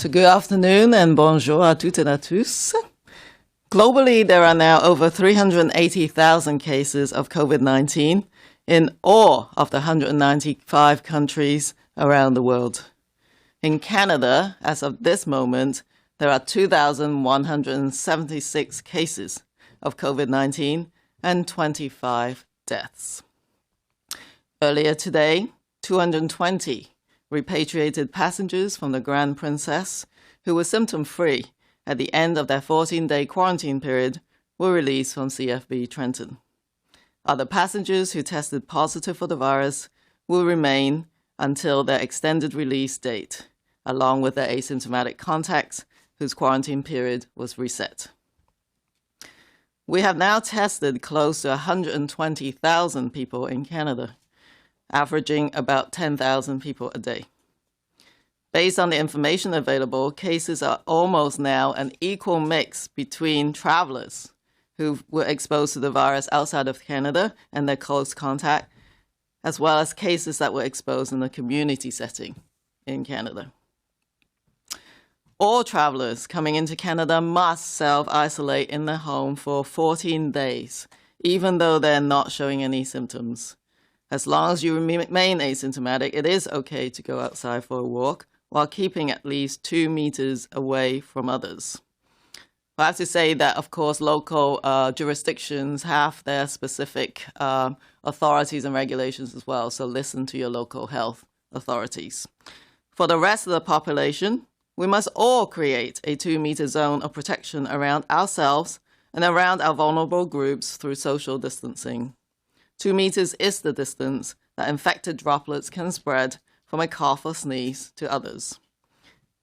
So good afternoon and bonjour à toutes et à tous. Globally, there are now over 380,000 cases of COVID-19 in all of the 195 countries around the world. In Canada, as of this moment, there are 2,176 cases of COVID-19 and 25 deaths. Earlier today, 220 repatriated passengers from the Grand Princess who were symptom-free at the end of their 14-day quarantine period were released from CFB Trenton. Other passengers who tested positive for the virus will remain until their extended release date, along with their asymptomatic contacts whose quarantine period was reset. We have now tested close to 120,000 people in Canada, averaging about 10,000 people a day. Based on the information available, cases are almost now an equal mix between travelers who were exposed to the virus outside of Canada and their close contact, as well as cases that were exposed in a community setting in Canada. All travelers coming into Canada must self-isolate in their home for 14 days, even though they're not showing any symptoms. As long as you remain asymptomatic, it is okay to go outside for a walk while keeping at least 2 meters away from others. I have to say that, of course, local jurisdictions have their specific authorities and regulations as well, so listen to your local health authorities. For the rest of the population, we must all create a 2-meter zone of protection around ourselves and around our vulnerable groups through social distancing. 2 meters is the distance that infected droplets can spread from a cough or sneeze to others.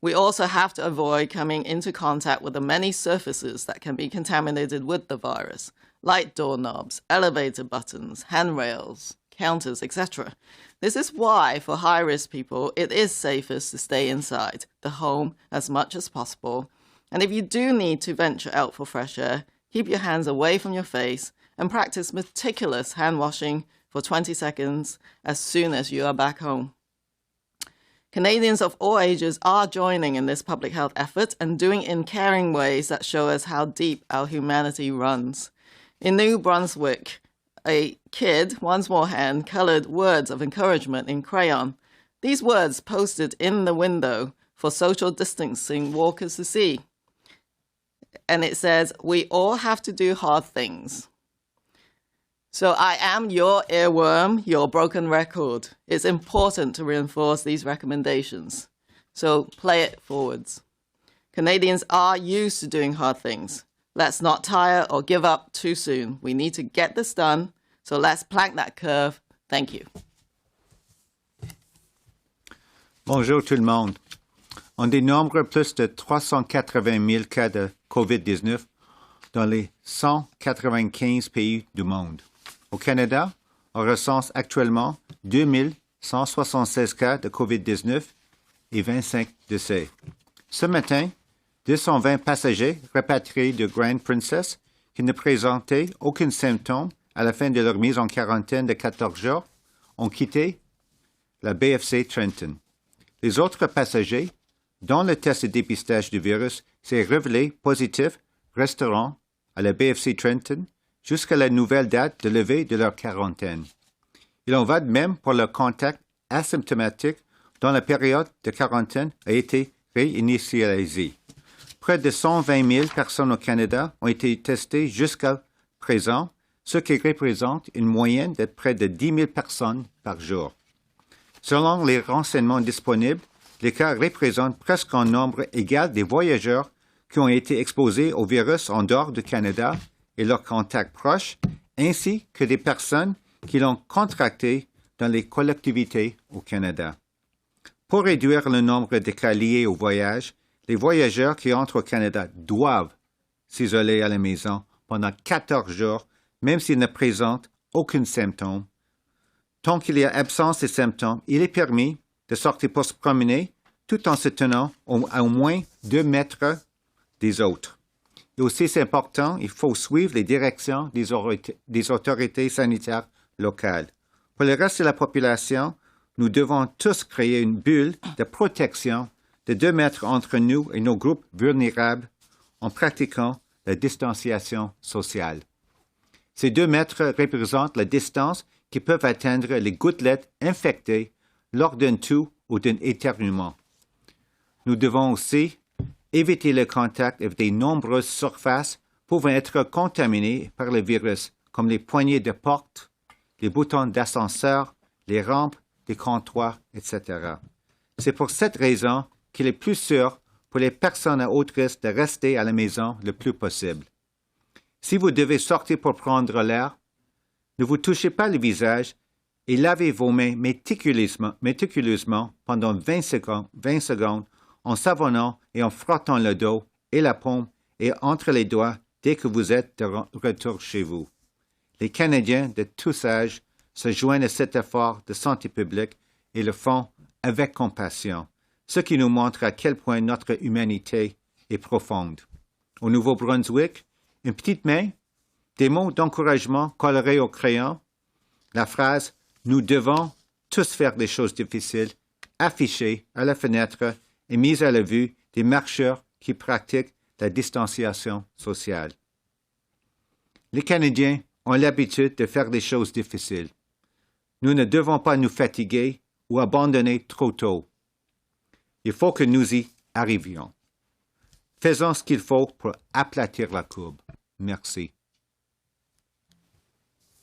We also have to avoid coming into contact with the many surfaces that can be contaminated with the virus, like doorknobs, elevator buttons, handrails, counters, etc. This is why, for high-risk people, it is safest to stay inside the home as much as possible. And if you do need to venture out for fresh air, keep your hands away from your face and practice meticulous hand washing for 20 seconds as soon as you are back home. Canadians of all ages are joining in this public health effort and doing it in caring ways that show us how deep our humanity runs. In New Brunswick, a kid, one small hand, colored words of encouragement in crayon. These words posted in the window for social distancing walkers to see. And it says, "We all have to do hard things." So I am your earworm, your broken record. It's important to reinforce these recommendations. So play it forwards. Canadians are used to doing hard things. Let's not tire or give up too soon. We need to get this done. So let's plank that curve. Thank you. Bonjour tout le monde. On dénombre plus de 380 000 cas de COVID-19 dans les 195 pays du monde. Au Canada, on recense actuellement 2176 cas de COVID-19 et 25 décès. Ce matin, 220 passagers rapatriés de Grand Princess qui ne présentaient aucun symptôme à la fin de leur mise en quarantaine de 14 jours ont quitté la BFC Trenton. Les autres passagers, dont le test de dépistage du virus s'est révélé positif, resteront à la BFC Trenton jusqu'à la nouvelle date de levée de leur quarantaine. Il en va de même pour leurs contacts asymptomatiques dont la période de quarantaine a été réinitialisée. Près de 120 000 personnes au Canada ont été testées jusqu'à présent, ce qui représente une moyenne de près de 10 000 personnes par jour. Selon les renseignements disponibles, les cas représentent presque un nombre égal des voyageurs qui ont été exposés au virus en dehors du Canada et leurs contacts proches, ainsi que des personnes qui l'ont contracté dans les collectivités au Canada. Pour réduire le nombre de cas liés au voyage, les voyageurs qui entrent au Canada doivent s'isoler à la maison pendant 14 jours, même s'ils ne présentent aucun symptôme. Tant qu'il y a absence de symptômes, il est permis de sortir pour se promener tout en se tenant à au moins 2 mètres des autres. Et aussi, c'est important, il faut suivre les directions des autorités sanitaires locales. Pour le reste de la population, nous devons tous créer une bulle de protection de 2 mètres entre nous et nos groupes vulnérables en pratiquant la distanciation sociale. Ces 2 mètres représentent la distance qui peuvent atteindre les gouttelettes infectées lors d'un toux ou d'un éternuement. Nous devons aussi éviter le contact avec de nombreuses surfaces pouvant être contaminées par le virus, comme les poignées de porte, les boutons d'ascenseur, les rampes, les comptoirs, etc. C'est pour cette raison qu'il est plus sûr pour les personnes à haut risque de rester à la maison le plus possible. Si vous devez sortir pour prendre l'air, ne vous touchez pas le visage et lavez vos mains méticuleusement pendant 20 secondes en savonnant et en frottant le dos et la paume et entre les doigts dès que vous êtes de retour chez vous. Les Canadiens de tous âges se joignent à cet effort de santé publique et le font avec compassion, ce qui nous montre à quel point notre humanité est profonde. Au Nouveau-Brunswick, une petite main, des mots d'encouragement colorés au crayon, la phrase « Nous devons tous faire des choses difficiles » affichée à la fenêtre et mise à la vue des marcheurs qui pratiquent la distanciation sociale. Les Canadiens ont l'habitude de faire des choses difficiles. Nous ne devons pas nous fatiguer ou abandonner trop tôt. Il faut que nous y arrivions. Faisons ce qu'il faut pour aplatir la courbe. Merci.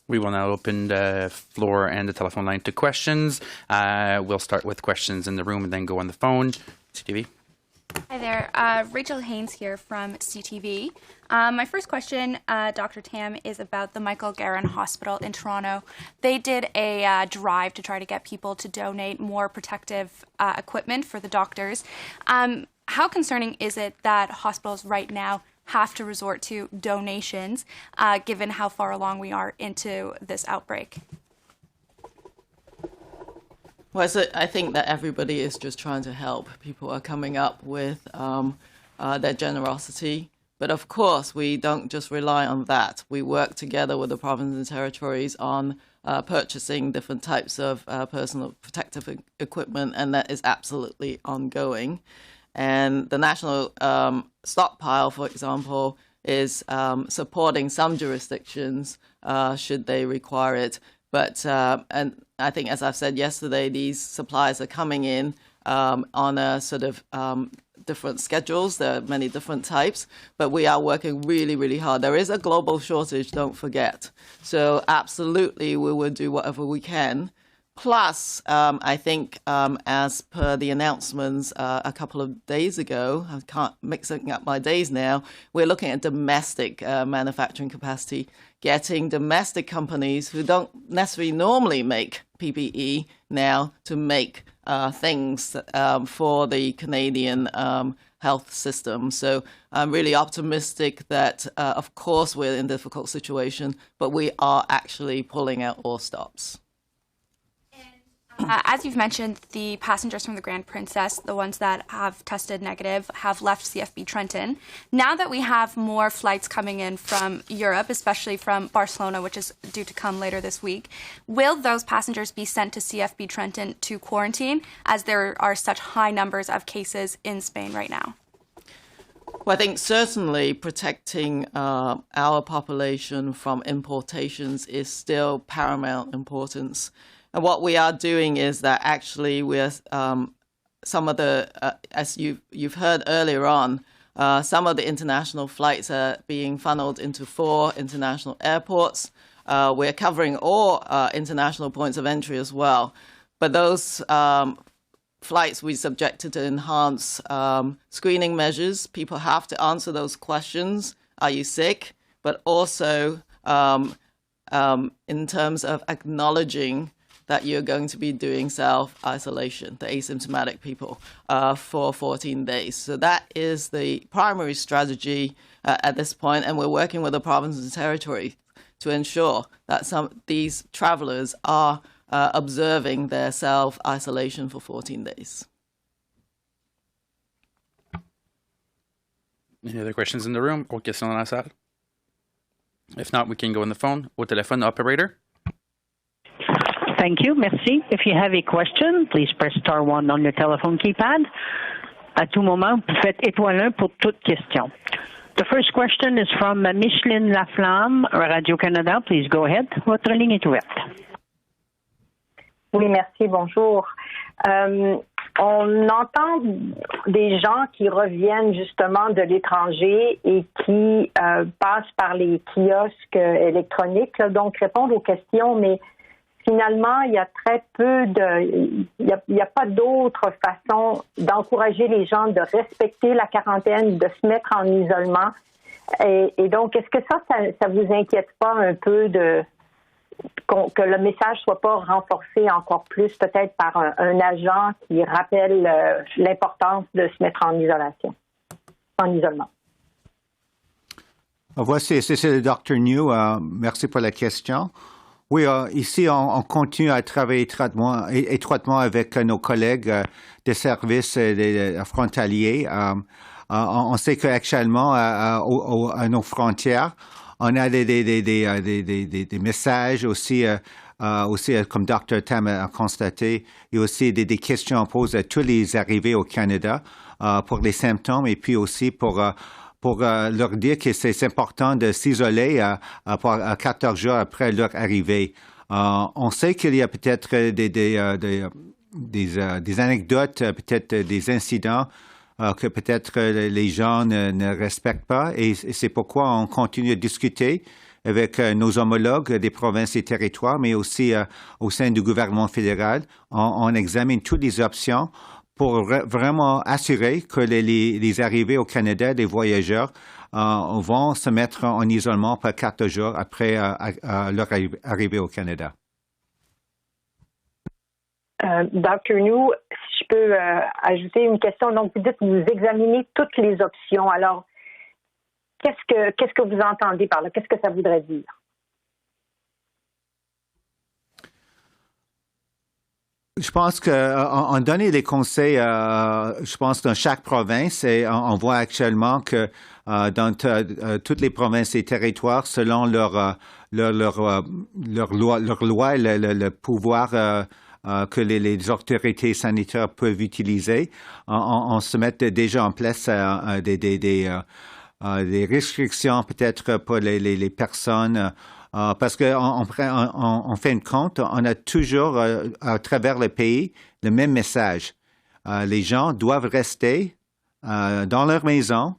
We will now open the floor and the telephone line to questions. We'll start with questions in the room and then go on the phone. CTV. Hi there. Rachel Haynes here from CTV. My first question, Dr. Tam, is about the Michael Guerin Hospital in Toronto. They did a drive to try to get people to donate more protective equipment for the doctors. How concerning is it that hospitals right now have to resort to donations, given how far along we are into this outbreak? Well, so I think that everybody is just trying to help. People are coming up with their generosity. But of course, we don't just rely on that. We work together with the provinces and territories on purchasing different types of personal protective equipment, and that is absolutely ongoing. And the national stockpile, for example, is supporting some jurisdictions should they require it. But and I think, as I've said yesterday, these supplies are coming in on a sort of different schedules. There are many different types, but we are working really, really hard. There is a global shortage, don't forget. So absolutely, we will do whatever we can. Plus, I think as per the announcements a couple of days ago, I can't mixing up my days now, we're looking at domestic manufacturing capacity, getting domestic companies who don't necessarily normally make PPE now to make things for the Canadian health system. So I'm really optimistic that, of course, we're in a difficult situation, but we are actually pulling out all stops. As you've mentioned, the passengers from the Grand Princess, the ones that have tested negative, have left CFB Trenton. Now that we have more flights coming in from Europe, especially from Barcelona, which is due to come later this week, will those passengers be sent to CFB Trenton to quarantine, as there are such high numbers of cases in Spain right now? Well, I think certainly protecting our population from importations is still paramount importance. And what we are doing is that actually we're some of the, as you've heard earlier on, some of the international flights are being funneled into 4 international airports. We're covering all international points of entry as well. But those flights we subjected to enhanced screening measures. People have to answer those questions. Are you sick? But also in terms of acknowledging that you're going to be doing self-isolation, the asymptomatic people, for 14 days. So that is the primary strategy at this point, and we're working with the provinces and territories to ensure that these travelers are observing their self-isolation for 14 days. Any other questions in the room? Or questions dans la salle? If not, we can go on the phone. Au téléphone, operator. Thank you. Merci. If you have a question, please press star 1 on your telephone keypad. À tout moment, vous faites étoile 1 pour toute question. The first question is from Micheline Laflamme, Radio-Canada. Please go ahead. Votre ligne est ouverte. Oui, merci. Bonjour. On entend des gens qui reviennent justement de l'étranger et qui passent par les kiosques électroniques, là, donc répondent aux questions, mais finalement, il y a très peu il y a pas d'autre façon d'encourager les gens de respecter la quarantaine, de se mettre en isolement. Et donc, est-ce que ça vous inquiète pas un peu que le message soit pas renforcé encore plus, peut-être par un agent qui rappelle l'importance de se mettre en isolement? Voici, c'est le Dr Njoo. Merci pour la question. Oui, ici, on continue à travailler étroitement avec nos collègues des services frontaliers. On sait qu'actuellement, à nos frontières, on a des messages aussi, comme Dr Tam a constaté, il y a aussi des questions posées à tous les arrivés au Canada pour les symptômes et puis aussi pour leur dire que c'est important de s'isoler pour 14 jours après leur arrivée. On sait qu'il y a peut-être des anecdotes, peut-être des incidents que peut-être les gens ne respectent pas et c'est pourquoi on continue à discuter avec nos homologues des provinces et territoires, mais aussi au sein du gouvernement fédéral. On examine toutes les options pour vraiment assurer que les arrivées au Canada, les voyageurs, vont se mettre en isolement pour 4 jours après leur arrivée au Canada. Dr Njoo, si je peux ajouter une question. Donc, vous dites que vous examinez toutes les options. Alors, qu'est-ce que vous entendez par là? Qu'est-ce que ça voudrait dire? Je pense qu'on donne les conseils, je pense, dans chaque province et on voit actuellement que dans toutes les provinces et territoires, selon leur loi et le pouvoir que les autorités sanitaires peuvent utiliser, on se met déjà en place des restrictions peut-être pour les personnes. Parce qu'en fin de compte, on a toujours à travers le pays le même message. Les gens doivent rester dans leur maison.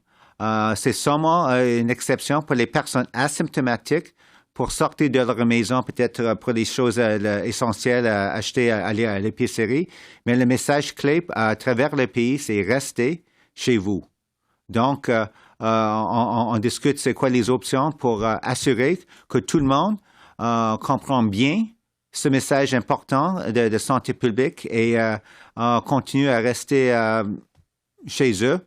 C'est seulement une exception pour les personnes asymptomatiques pour sortir de leur maison, peut-être pour les choses essentielles à acheter, à aller à l'épicerie. Mais le message clé à travers le pays, c'est rester chez vous. Donc, on discute c'est quoi les options pour assurer que tout le monde comprend bien ce message important de santé publique et continue à rester chez eux,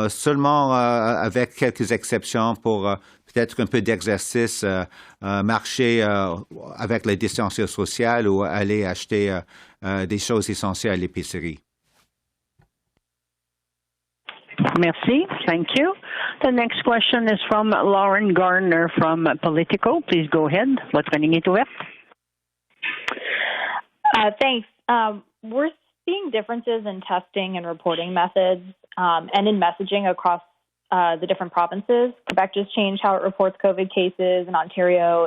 seulement avec quelques exceptions pour peut-être un peu d'exercice, marcher avec la distanciation sociale ou aller acheter des choses essentielles à l'épicerie. Merci. Thank you. The next question is from Lauren Garner from Politico. Please go ahead. Votre ligne est ouverte. Thanks. We're seeing differences in testing and reporting methods and in messaging across the different provinces. Quebec just changed how it reports COVID cases, and Ontario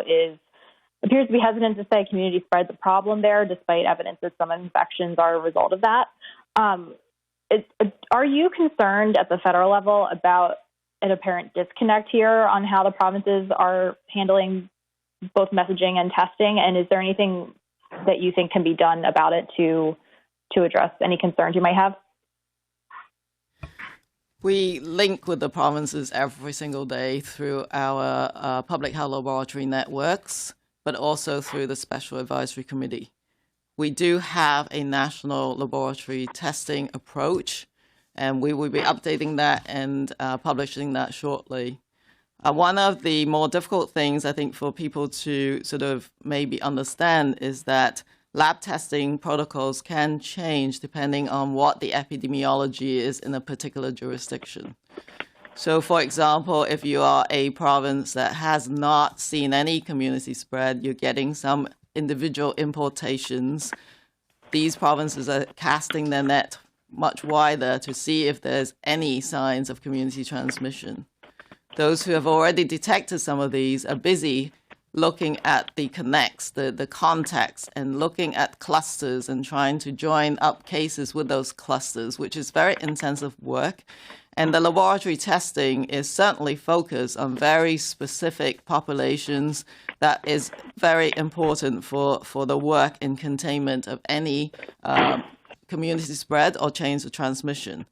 appears to be hesitant to say community spread the problem there, despite evidence that some infections are a result of that. Are you concerned at the federal level about an apparent disconnect here on how the provinces are handling both messaging and testing? And is there anything that you think can be done about it to address any concerns you might have? We link with the provinces every single day through our public health laboratory networks, but also through the Special Advisory Committee. We do have a national laboratory testing approach, and we will be updating that and publishing that shortly. One of the more difficult things, I think, for people to sort of maybe understand is that lab testing protocols can change depending on what the epidemiology is in a particular jurisdiction. So, for example, if you are a province that has not seen any community spread, you're getting some individual importations. These provinces are casting their net much wider to see if there's any signs of community transmission. Those who have already detected some of these are busy looking at the connects, the contacts, and looking at clusters and trying to join up cases with those clusters, which is very intensive work. And the laboratory testing is certainly focused on very specific populations. That is very important for the work in containment of any community spread or chains of transmission.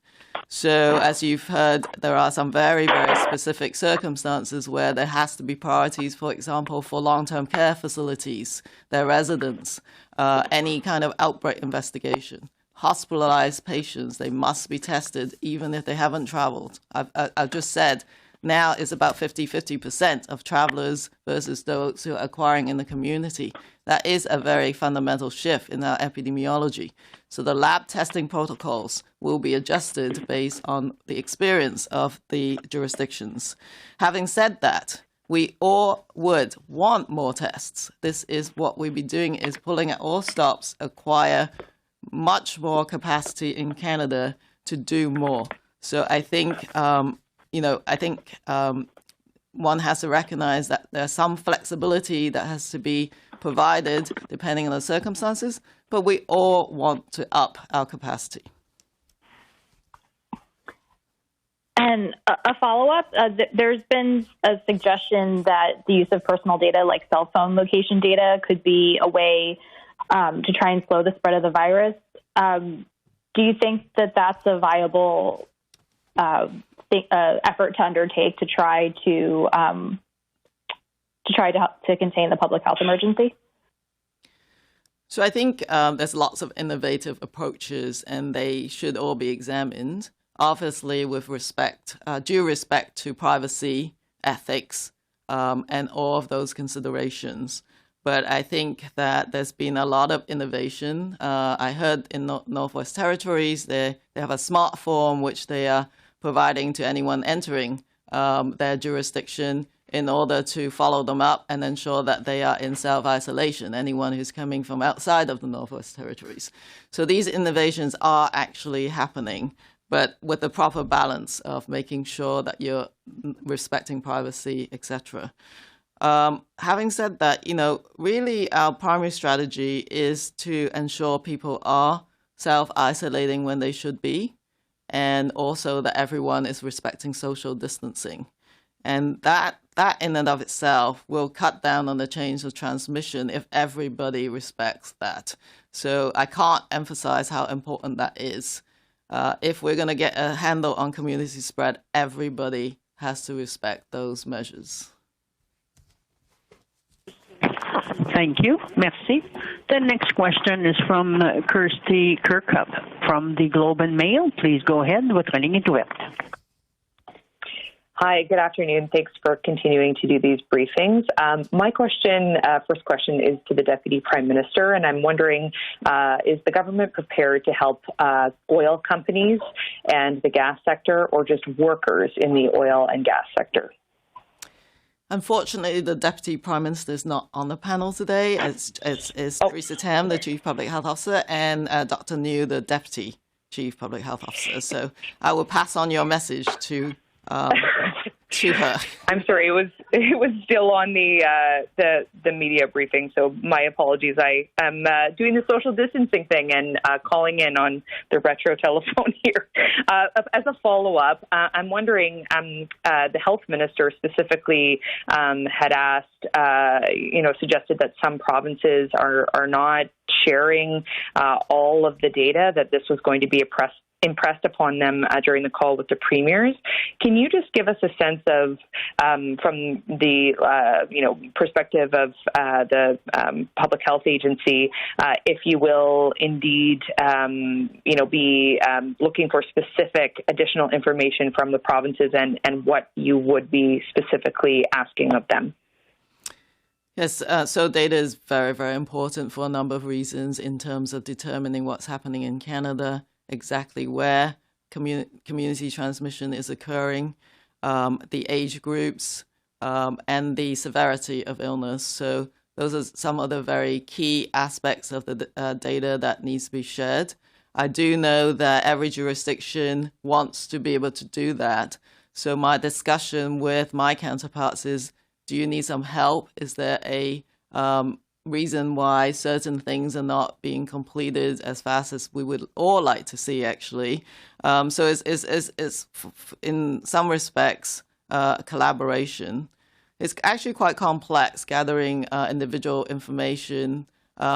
So as you've heard, there are some very, very specific circumstances where there has to be priorities, for example, for long-term care facilities, their residents, any kind of outbreak investigation. Hospitalized patients, they must be tested even if they haven't traveled. I've just said now it's about 50% of travelers versus those who are acquiring in the community. That is a very fundamental shift in our epidemiology. So the lab testing protocols will be adjusted based on the experience of the jurisdictions. Having said that, we all would want more tests. This is what we'll be doing, is pulling at all stops, acquire much more capacity in Canada to do more. So I think, one has to recognize that there's some flexibility that has to be provided depending on the circumstances, but we all want to up our capacity. And a follow-up, there's been a suggestion that the use of personal data like cell phone location data could be a way to try and slow the spread of the virus. Do you think that that's a viable effort to undertake to try to contain the public health emergency? So I think there's lots of innovative approaches, and they should all be examined, obviously with due respect to privacy, ethics, and all of those considerations. But I think that there's been a lot of innovation. I heard in Northwest Territories, they have a smart form which they are providing to anyone entering their jurisdiction in order to follow them up and ensure that they are in self-isolation, anyone who's coming from outside of the Northwest Territories. So these innovations are actually happening, but with the proper balance of making sure that you're respecting privacy, etc. Having said that, really our primary strategy is to ensure people are self-isolating when they should be, and also that everyone is respecting social distancing. And that in and of itself will cut down on the chains of transmission if everybody respects that. So I can't emphasize how important that is. If we're going to get a handle on community spread, everybody has to respect those measures. Thank you. Merci. The next question is from Kirsty Kirkup from the Globe and Mail. Please go ahead. Votre ligne est ouverte. Hi, good afternoon. Thanks for continuing to do these briefings. My first question is to the Deputy Prime Minister, and I'm wondering, is the government prepared to help oil companies and the gas sector, or just workers in the oil and gas sector? Unfortunately, the Deputy Prime Minister is not on the panel today. It's Theresa Tam, the Chief Public Health Officer, and Dr. Njoo, the Deputy Chief Public Health Officer. So I will pass on your message to her. I'm sorry, it was still on the media briefing, so my apologies. I am doing the social distancing thing and calling in on the retro telephone here. As a follow-up, I'm wondering, the health minister specifically had asked, suggested that some provinces are not sharing all of the data, that this was going to be impressed upon them during the call with the premiers. Can you just give us a sense of, from the perspective of the public health agency, if you will indeed be looking for specific additional information from the provinces and what you would be specifically asking of them? Yes, so data is very, very important for a number of reasons in terms of determining what's happening in Canada, exactly where community transmission is occurring, the age groups, and the severity of illness. So those are some of the very key aspects of the data that needs to be shared. I do know that every jurisdiction wants to be able to do that. So my discussion with my counterparts is, do you need some help? Is there a reason why certain things are not being completed as fast as we would all like to see, actually? So it's in some respects, collaboration. It's actually quite complex, gathering individual information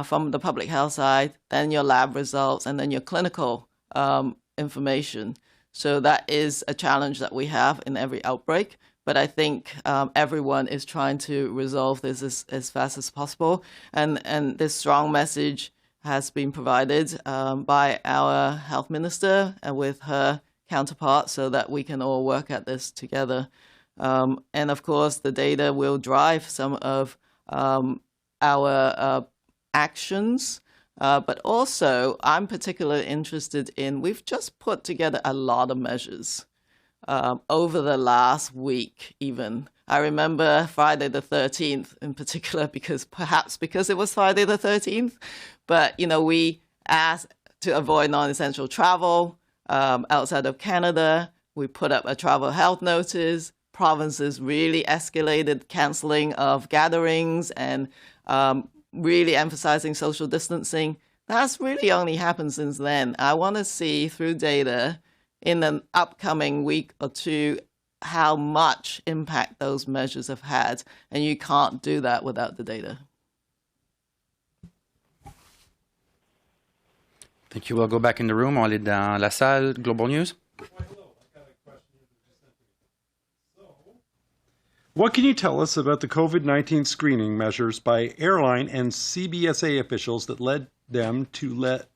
from the public health side, then your lab results, and then your clinical information. So that is a challenge that we have in every outbreak. But I think everyone is trying to resolve this as fast as possible. And this strong message has been provided by our health minister and with her counterpart so that we can all work at this together. And of course, the data will drive some of our actions. But also, I'm particularly interested in, we've just put together a lot of measures over the last week even. I remember Friday the 13th in particular, because it was Friday the 13th. But, we asked to avoid non-essential travel outside of Canada. We put up a travel health notice. Provinces really escalated canceling of gatherings and really emphasizing social distancing. That's really only happened since then. I want to see through data in an upcoming week or two how much impact those measures have had. And you can't do that without the data. Thank you. We'll go back in the room. On est dans la salle Global News. What can you tell us about the COVID-19 screening measures by airline and CBSA officials that led them to let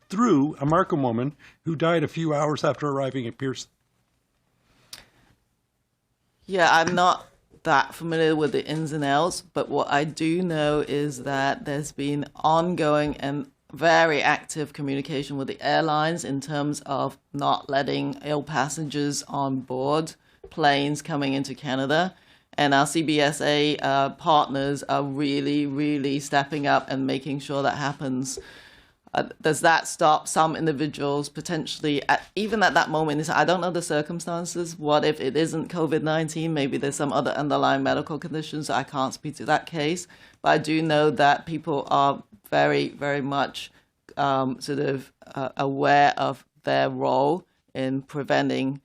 through a Markham woman who died a few hours after arriving at Pearson? Yeah, I'm not that familiar with the ins and outs, but what I do know is that there's been ongoing and very active communication with the airlines in terms of not letting ill passengers on board planes coming into Canada. And our CBSA partners are really, really stepping up and making sure that happens. Does that stop some individuals potentially, even at that moment? I don't know the circumstances. What if it isn't COVID-19? Maybe there's some other underlying medical conditions. I can't speak to that case. But I do know that people are very, very much aware of their role in preventing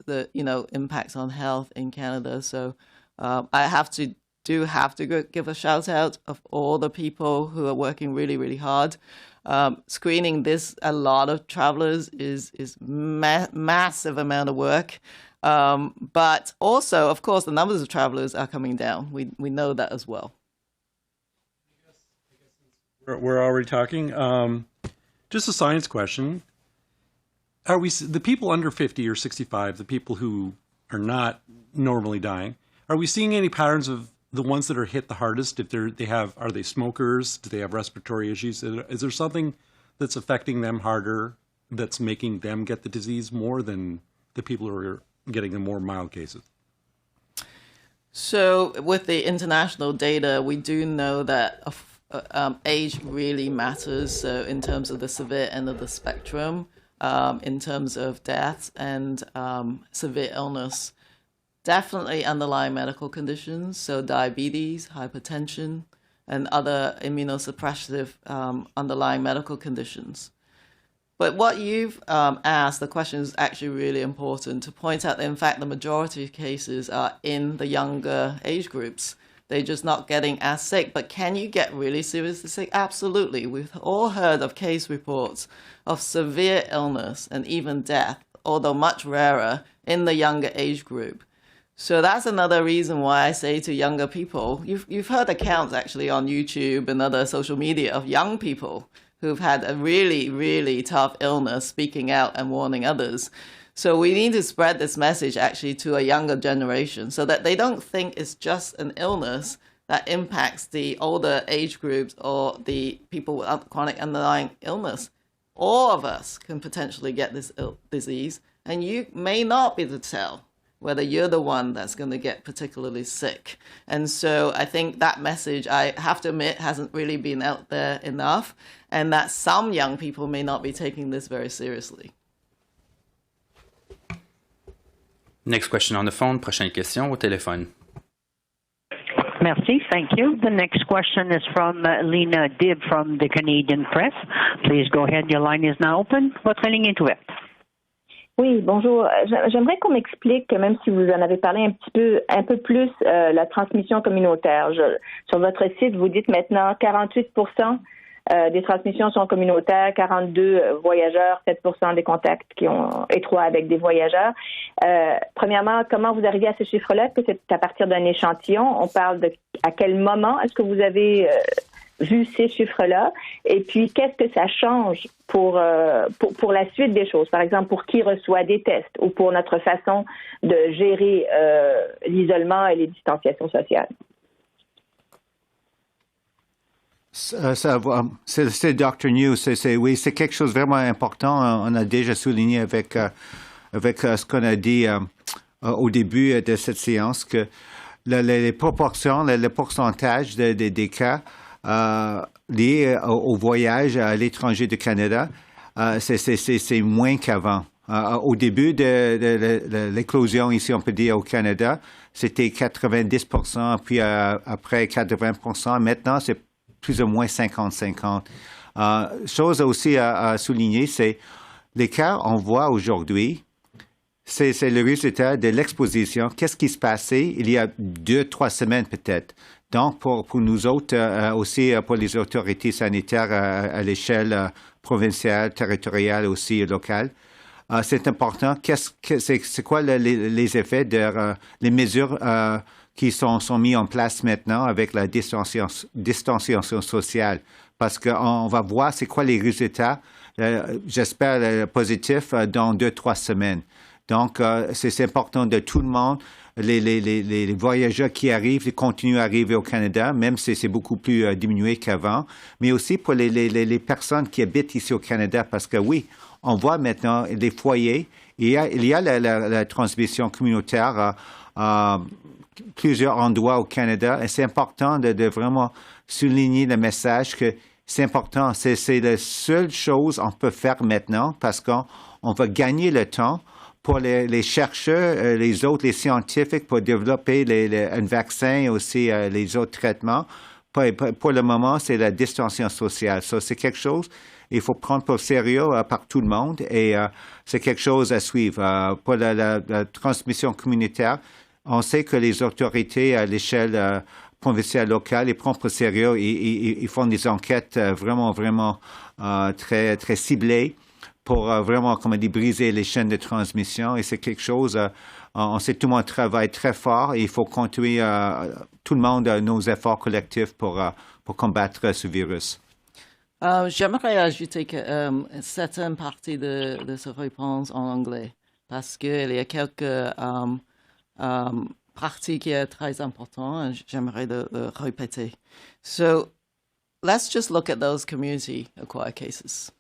the impacts on health in Canada. So I have to give a shout out of all the people who are working really, really hard. Screening a lot of travelers is massive amount of work. But also, of course, the numbers of travelers are coming down. We know that as well. We're already talking. Just a science question. Are we the people under 50 or 65, the people who are not normally dying, are we seeing any patterns of the ones that are hit the hardest? If are they smokers? Do they have respiratory issues? Is there something that's affecting them harder that's making them get the disease more than the people who are getting the more mild cases? So with the international data, we do know that age really matters. So in terms of the severe end of the spectrum, in terms of deaths and severe illness, definitely underlying medical conditions, so diabetes, hypertension, and other immunosuppressive underlying medical conditions. But what you've asked, the question is actually really important to point out that, in fact, the majority of cases are in the younger age groups. They're just not getting as sick. But can you get really seriously sick? Absolutely. We've all heard of case reports of severe illness and even death, although much rarer, in the younger age group. So that's another reason why I say to younger people, you've heard accounts actually on YouTube and other social media of young people who've had a really, really tough illness speaking out and warning others. So we need to spread this message actually to a younger generation so that they don't think it's just an illness that impacts the older age groups or the people with chronic underlying illness. All of us can potentially get this disease, and you may not be able to tell. whether you're the one that's going to get particularly sick. And so I think that message, I have to admit, hasn't really been out there enough, and that some young people may not be taking this very seriously. Next question on the phone. Prochaine question au téléphone. Merci. Thank you. The next question is from Lena Dibb from the Canadian Press. Please go ahead. Your line is now open. Votre ligne est ouverte. Oui, bonjour. J'aimerais qu'on m'explique, même si vous en avez parlé un peu plus, la transmission communautaire. Sur votre site, vous dites maintenant 48% des transmissions sont communautaires, 42 voyageurs, 7% des contacts qui ont étroits avec des voyageurs. Premièrement, comment vous arrivez à ce chiffre-là? Est-ce que c'est à partir d'un échantillon? On parle de à quel moment est-ce que vous avez vu ces chiffres-là? Et puis, qu'est-ce que ça change pour la suite des choses? Par exemple, pour qui reçoit des tests ou pour notre façon de gérer l'isolement et les distanciations sociales? C'est Dr Njoo. Oui, c'est quelque chose de vraiment important. On a déjà souligné avec ce qu'on a dit au début de cette séance que les proportions, le pourcentage des cas liés au voyage à l'étranger du Canada, c'est moins qu'avant. Au début de l'éclosion ici, on peut dire au Canada, c'était 90%, puis après 80%. Maintenant, c'est plus ou moins 50-50. Chose aussi à souligner, c'est les cas qu'on voit aujourd'hui, c'est le résultat de l'exposition. Qu'est-ce qui se passait il y a 2-3 semaines peut-être. Donc, pour nous autres, aussi pour les autorités sanitaires à l'échelle provinciale, territoriale aussi locale, c'est important. C'est quoi les effets de les mesures qui sont mis en place maintenant avec la distanciation sociale? Parce qu'on va voir c'est quoi les résultats, j'espère positifs, dans 2-3 semaines. Donc, c'est important de tout le monde. Les voyageurs qui arrivent, ils continuent à arriver au Canada, même si c'est beaucoup plus diminué qu'avant, mais aussi pour les personnes qui habitent ici au Canada, parce que oui, on voit maintenant les foyers, il y a la transmission communautaire à plusieurs endroits au Canada, et c'est important de vraiment souligner le message que c'est important, c'est la seule chose qu'on peut faire maintenant, parce qu'on va gagner le temps pour les chercheurs, les autres, les scientifiques, pour développer un vaccin et aussi les autres traitements. Pour le moment, c'est la distanciation sociale. Ça, c'est quelque chose qu'il faut prendre pour sérieux par tout le monde et c'est quelque chose à suivre. Pour la transmission communautaire, on sait que les autorités à l'échelle provinciale, locale, ils prennent pour sérieux. Ils font des enquêtes vraiment très, très ciblées pour vraiment, comme on dit, briser les chaînes de transmission. Et c'est quelque chose, on sait que tout le monde travaille très fort et il faut continuer tout le monde nos efforts collectifs pour combattre ce virus. J'aimerais ajouter que certaines parties de cette réponse en anglais, parce qu'il y a quelques parties qui sont très importantes, j'aimerais le répéter. So, let's just look at those community-acquired cases.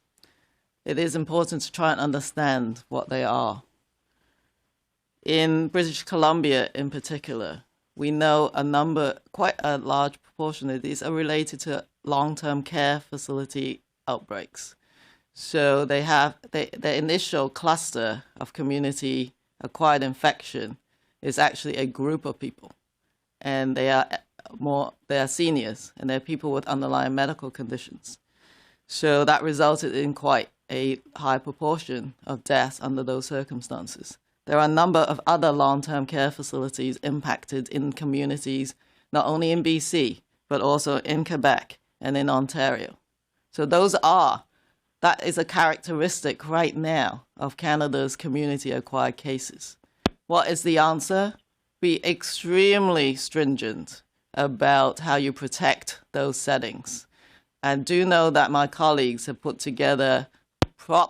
It is important to try and understand what they are. In British Columbia, in particular, we know quite a large proportion of these are related to long-term care facility outbreaks. So the initial cluster of community-acquired infection is actually a group of people, and they are seniors, and they're people with underlying medical conditions. So that resulted in quite a high proportion of deaths under those circumstances. There are a number of other long-term care facilities impacted in communities, not only in BC, but also in Quebec and in Ontario. So that is a characteristic right now of Canada's community-acquired cases. What is the answer? Be extremely stringent about how you protect those settings. And do know that my colleagues have put together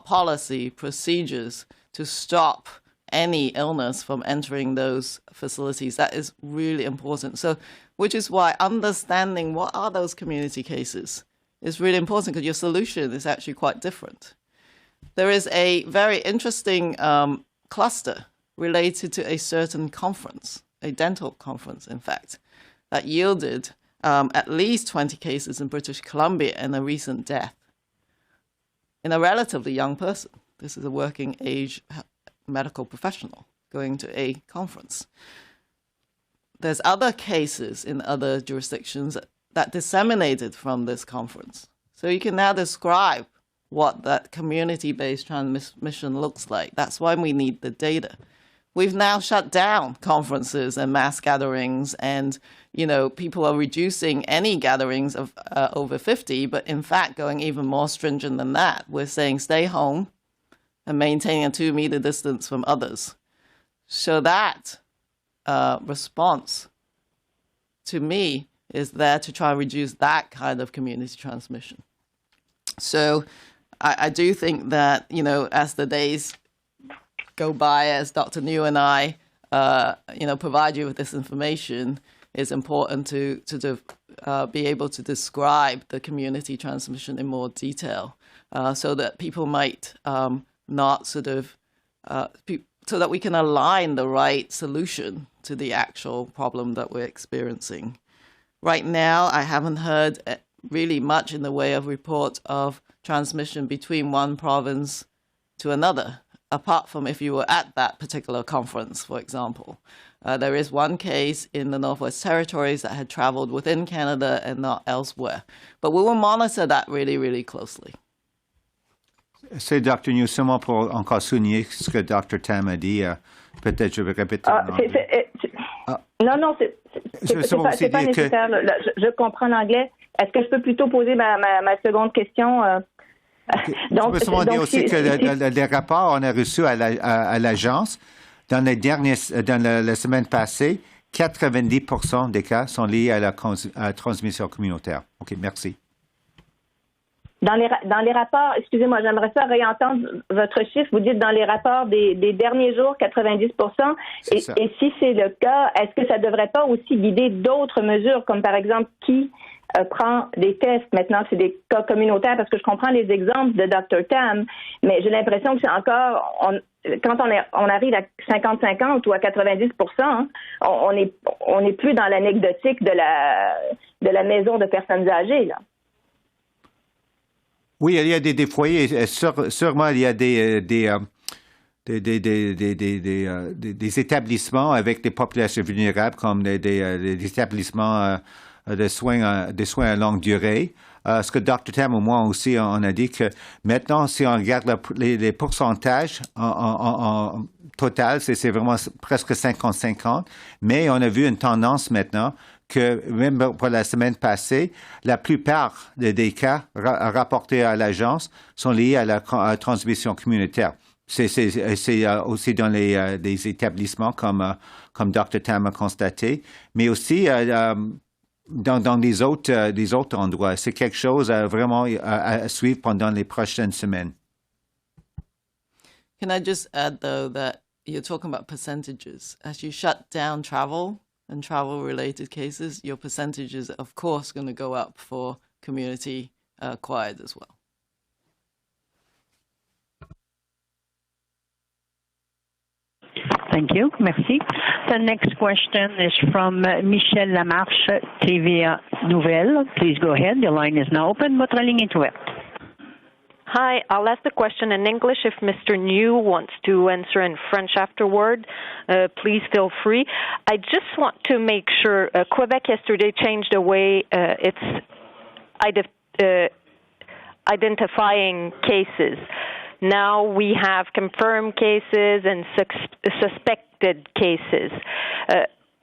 policy procedures to stop any illness from entering those facilities. That is really important. So, which is why understanding what are those community cases is really important, because your solution is actually quite different. There is a very interesting cluster related to a certain conference, a dental conference, in fact, that yielded at least 20 cases in British Columbia and a recent death in a relatively young person. This is a working age medical professional going to a conference. There's other cases in other jurisdictions that disseminated from this conference. So you can now describe what that community-based transmission looks like. That's why we need the data. We've now shut down conferences and mass gatherings, and people are reducing any gatherings of over 50, but in fact going even more stringent than that. We're saying stay home and maintaining a 2-meter distance from others. So that response, to me, is there to try and reduce that kind of community transmission. So I do think that, as the days go by, as Dr. Njoo and I, provide you with this information, it's important to be able to describe the community transmission in more detail, so that people might not so that we can align the right solution to the actual problem that we're experiencing. Right now, I haven't heard really much in the way of reports of transmission between one province to another, apart from if you were at that particular conference, for example. There is one case in the Northwest Territories that had traveled within Canada and not elsewhere. But we will monitor that really, really closely. C'est Dr. Njoo, seulement pour encore souligner ce que Dr. Tam a dit. Peut-être je vais répéter. Non, c'est pas nécessaire. Je comprends l'anglais. Est-ce que je peux plutôt poser ma seconde question? Donc, je peux seulement dire aussi que les rapports qu'on a reçus à l'agence, dans la semaine passée, 90% des cas sont liés à la transmission communautaire. OK, merci. Dans les rapports, excusez-moi, j'aimerais ça réentendre votre chiffre. Vous dites dans les rapports des derniers jours, 90%. Et si c'est le cas, est-ce que ça ne devrait pas aussi guider d'autres mesures, comme par exemple qui prend des tests maintenant que c'est des cas communautaires? Parce que je comprends les exemples de Dr. Tam, mais j'ai l'impression que c'est encore, quand on arrive à 50-50 ou à 90%, on n'est plus dans l'anecdotique de la maison de personnes âgées, là. Oui, il y a des foyers. Sûrement, il y a des établissements avec des populations vulnérables, comme des établissements de soins à longue durée. Ce que Dr. Tam et moi aussi, on a dit que maintenant, si on regarde les pourcentages en total, c'est vraiment presque 50-50. Mais on a vu une tendance maintenant que même pour la semaine passée, la plupart des cas rapportés à l'agence sont liés à la transmission communautaire. C'est aussi dans des établissements comme Dr. Tam a constaté, mais aussi dans des autres endroits. C'est quelque chose vraiment à suivre pendant les prochaines semaines. Can I just add, though, that you're talking about percentages. As you shut down travel and travel-related cases, your percentage is, of course, going to go up for community acquired as well. Thank you. Merci. The next question is from Michel Lamarche, TVA Nouvelle. Please go ahead. Your line is now open. Votre ligne est ouverte. Hi, I'll ask the question in English. If Mr. Njoo wants to answer in French afterward, please feel free. I just want to make sure Quebec yesterday changed the way it's identifying cases. Now we have confirmed cases and suspected cases.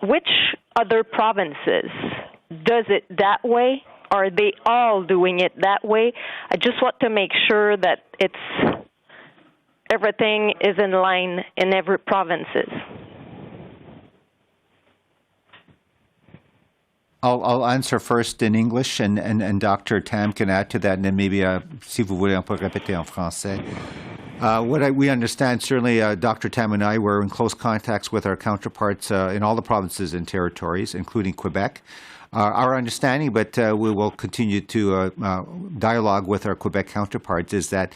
Which other provinces does it that way? Are they all doing it that way? I just want to make sure that everything is in line in every provinces. I'll answer first in English, and Dr. Tam can add to that, and then maybe, si vous voulez, on peut répéter en français. We understand, certainly, Dr. Tam and I were in close contacts with our counterparts in all the provinces and territories, including Quebec. Our understanding, but we will continue to dialogue with our Quebec counterparts, is that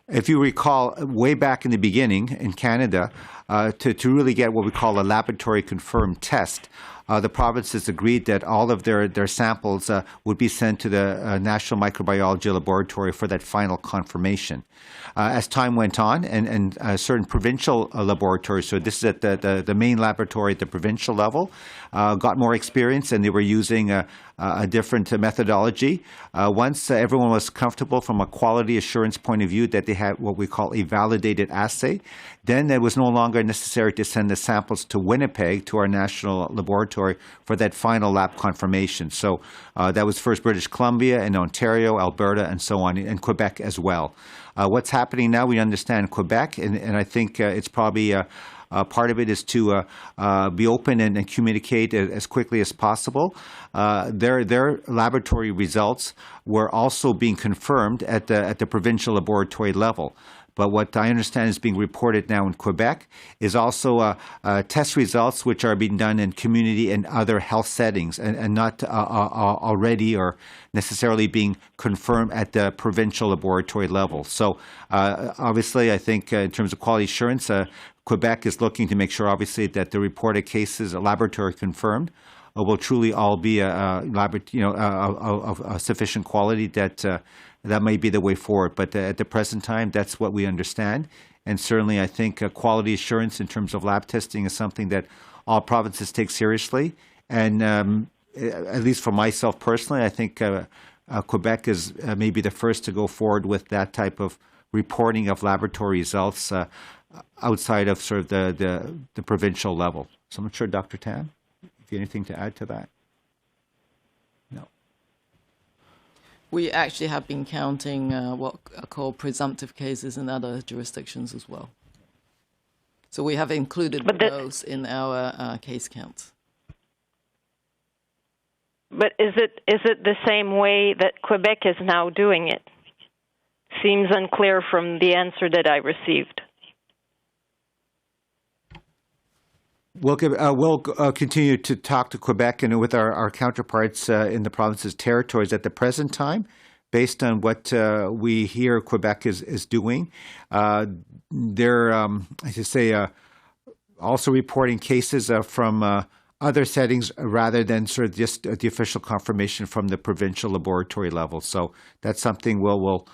if you recall, way back in the beginning in Canada, to really get what we call a laboratory confirmed test. The provinces agreed that all of their samples would be sent to the National Microbiology Laboratory for that final confirmation. As time went on, and certain provincial laboratories, so this is at the main laboratory at the provincial level, got more experience, and they were using a different methodology. Once everyone was comfortable from a quality assurance point of view that they had what we call a validated assay, then it was no longer necessary to send the samples to Winnipeg, to our national laboratory, for that final lab confirmation. So that was first British Columbia and Ontario, Alberta, and so on, and Quebec as well. What's happening now, we understand Quebec, and I think it's probably part of it is to be open and communicate as quickly as possible. Their laboratory results were also being confirmed at the provincial laboratory level. But what I understand is being reported now in Quebec is also test results which are being done in community and other health settings and not already or necessarily being confirmed at the provincial laboratory level. So obviously, I think in terms of quality assurance, Quebec is looking to make sure, obviously, that the reported cases, laboratory confirmed, will truly all be of sufficient quality that may be the way forward. But at the present time, that's what we understand. And certainly, I think quality assurance in terms of lab testing is something that all provinces take seriously. And at least for myself personally, I think Quebec is maybe the first to go forward with that type of reporting of laboratory results outside of sort of the provincial level. So I'm not sure, Dr. Tam, if you have anything to add to that. No. We actually have been counting what are called presumptive cases in other jurisdictions as well. So we have included those in our case counts. But is it the same way that Quebec is now doing it? Seems unclear from the answer that I received. We'll continue to talk to Quebec and with our counterparts in the province's territories at the present time, based on what we hear Quebec is doing. They're, I should say, also reporting cases from other settings rather than sort of just the official confirmation from the provincial laboratory level. So that's something we'll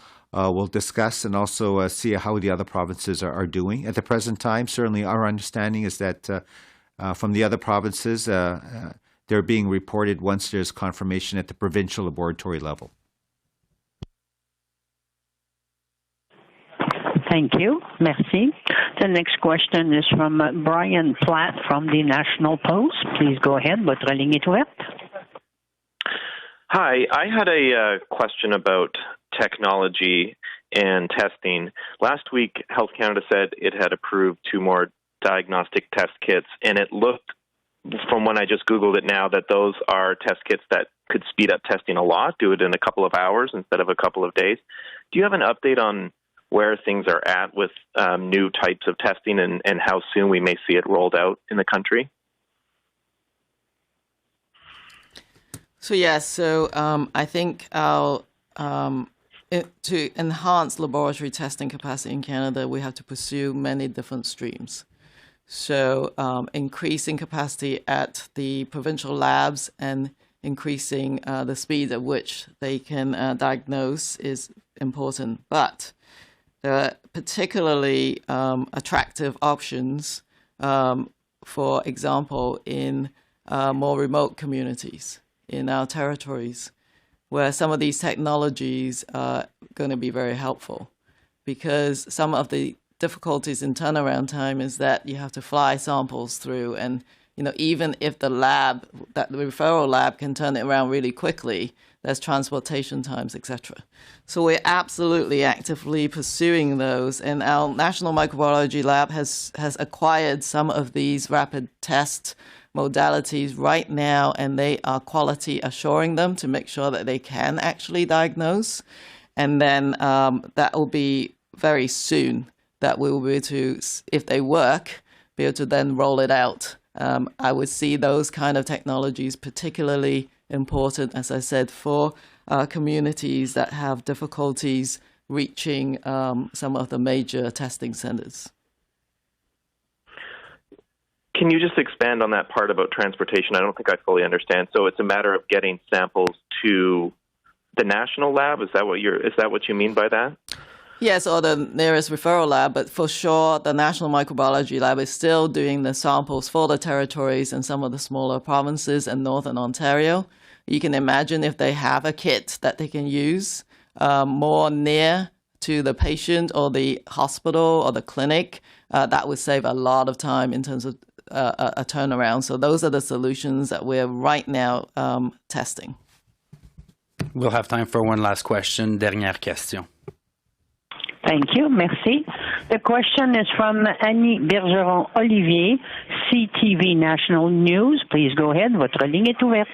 discuss and also see how the other provinces are doing. At the present time, certainly our understanding is that from the other provinces, they're being reported once there's confirmation at the provincial laboratory level. Thank you. Merci. The next question is from Brian Platt from the National Post. Please go ahead. Votre ligne est ouverte. Hi. I had a question about technology and testing. Last week, Health Canada said it had approved 2 more diagnostic test kits, and it looked, from when I just Googled it now, that those are test kits that could speed up testing a lot, do it in a couple of hours instead of a couple of days. Do you have an update on where things are at with new types of testing and how soon we may see it rolled out in the country? So, I think to enhance laboratory testing capacity in Canada, we have to pursue many different streams. So increasing capacity at the provincial labs and increasing the speed at which they can diagnose is important. But there are particularly attractive options, for example, in more remote communities in our territories, where some of these technologies are going to be very helpful, because some of the difficulties in turnaround time is that you have to fly samples through, and even if the referral lab can turn it around really quickly, there's transportation times, etc. So we're absolutely actively pursuing those, and our National Microbiology Lab has acquired some of these rapid test modalities right now, and they are quality assuring them to make sure that they can actually diagnose. And then that will be very soon that we will be able to, if they work, be able to then roll it out. I would see those kind of technologies particularly important, as I said, for communities that have difficulties reaching some of the major testing centers. Can you just expand on that part about transportation? I don't think I fully understand. So it's a matter of getting samples to the national lab? Is that what you mean by that? Yes, or the nearest referral lab, but for sure the National Microbiology Lab is still doing the samples for the territories and some of the smaller provinces and Northern Ontario. You can imagine if they have a kit that they can use more near to the patient or the hospital or the clinic, that would save a lot of time in terms of a turnaround. So those are the solutions that we're right now testing. We'll have time for one last question. Dernière question. Thank you. Merci. The question is from Annie Bergeron-Olivier, CTV National News. Please go ahead. Votre ligne est ouverte.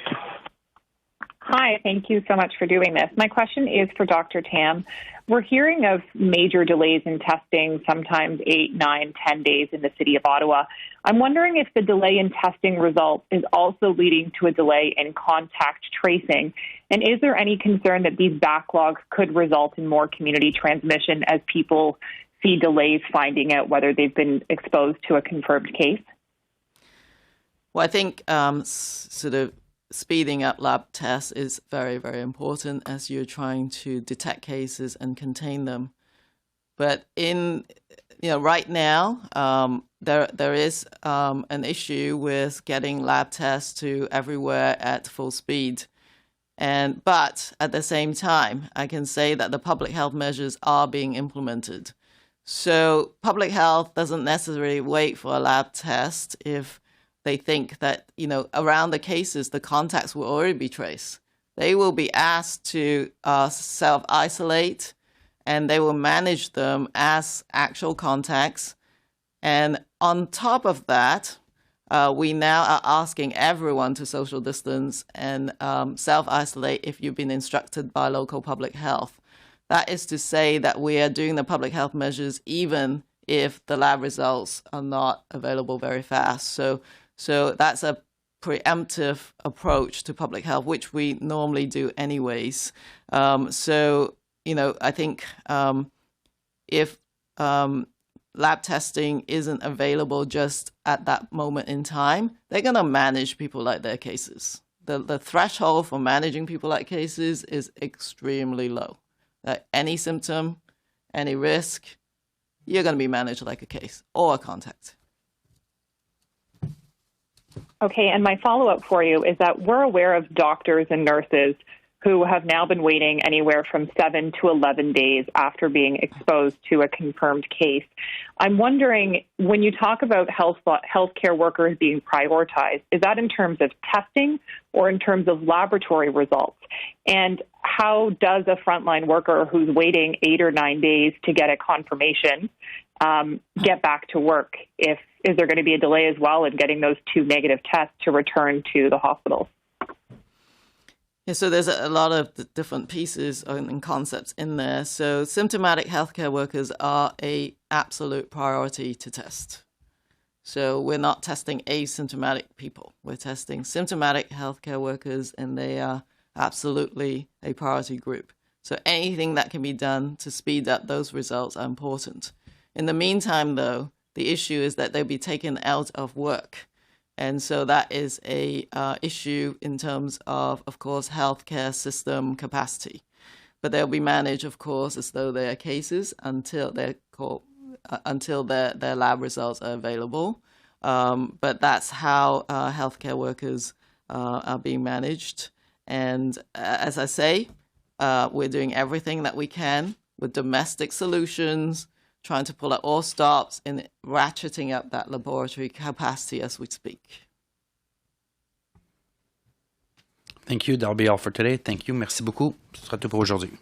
Hi, thank you so much for doing this. My question is for Dr. Tam. We're hearing of major delays in testing, sometimes 8, 9, 10 days in the city of Ottawa. I'm wondering if the delay in testing results is also leading to a delay in contact tracing. And is there any concern that these backlogs could result in more community transmission as people see delays finding out whether they've been exposed to a confirmed case? Well, I think sort of speeding up lab tests is very, very important as you're trying to detect cases and contain them. But right now, there is an issue with getting lab tests to everywhere at full speed. But at the same time, I can say that the public health measures are being implemented. So public health doesn't necessarily wait for a lab test if they think that, around the cases, the contacts will already be traced. They will be asked to self-isolate, and they will manage them as actual contacts. And on top of that, we now are asking everyone to social distance and self-isolate if you've been instructed by local public health. That is to say that we are doing the public health measures even if the lab results are not available very fast. So that's a preemptive approach to public health, which we normally do anyways. I think if lab testing isn't available just at that moment in time, they're going to manage people like their cases. The threshold for managing people like cases is extremely low. Any symptom, any risk, you're going to be managed like a case or a contact. Okay, and my follow-up for you is that we're aware of doctors and nurses who have now been waiting anywhere from 7 to 11 days after being exposed to a confirmed case. I'm wondering, when you talk about healthcare workers being prioritized, is that in terms of testing or in terms of laboratory results? And how does a frontline worker who's waiting 8 or 9 days to get a confirmation get back to work? Is there going to be a delay as well in getting those 2 negative tests to return to the hospitals? Yeah, so there's a lot of different pieces and concepts in there. So symptomatic healthcare workers are an absolute priority to test. So we're not testing asymptomatic people. We're testing symptomatic healthcare workers, and they are absolutely a priority group. So anything that can be done to speed up those results are important. In the meantime, though, the issue is that they'll be taken out of work. And so that is a issue in terms of course, healthcare system capacity. But they'll be managed, of course, as though they are cases until their lab results are available. But that's how healthcare workers are being managed. And as I say, we're doing everything that we can with domestic solutions, trying to pull out all stops and ratcheting up that laboratory capacity as we speak. Thank you. That'll be all for today. Thank you. Merci beaucoup. Ce sera tout pour aujourd'hui.